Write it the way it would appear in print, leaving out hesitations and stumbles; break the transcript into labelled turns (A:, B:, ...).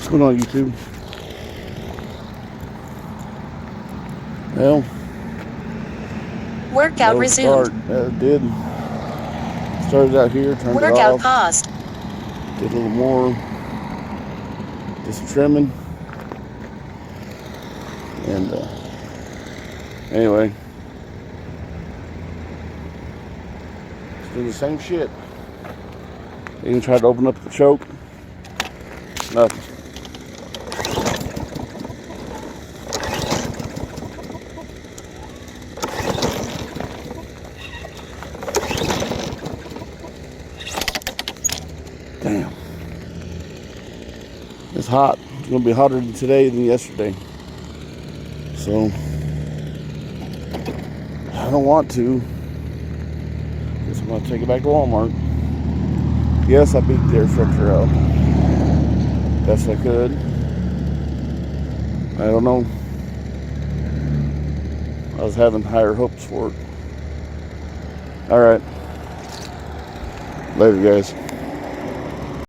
A: going on YouTube? Well,
B: workout resumed.
A: It did. Started out here, turned
B: Workout
A: it off.
B: paused.
A: Did a little more. Did some trimming. And anyway, let's do the same shit. Even tried to open up the choke. Nothing. Damn. It's hot. It's going to be hotter today than yesterday. So, I don't want to. Guess I'm going to take it back to Walmart. Yes, I beat the air filter out. Best I could. I don't know. I was having higher hopes for it. Alright. Later, guys.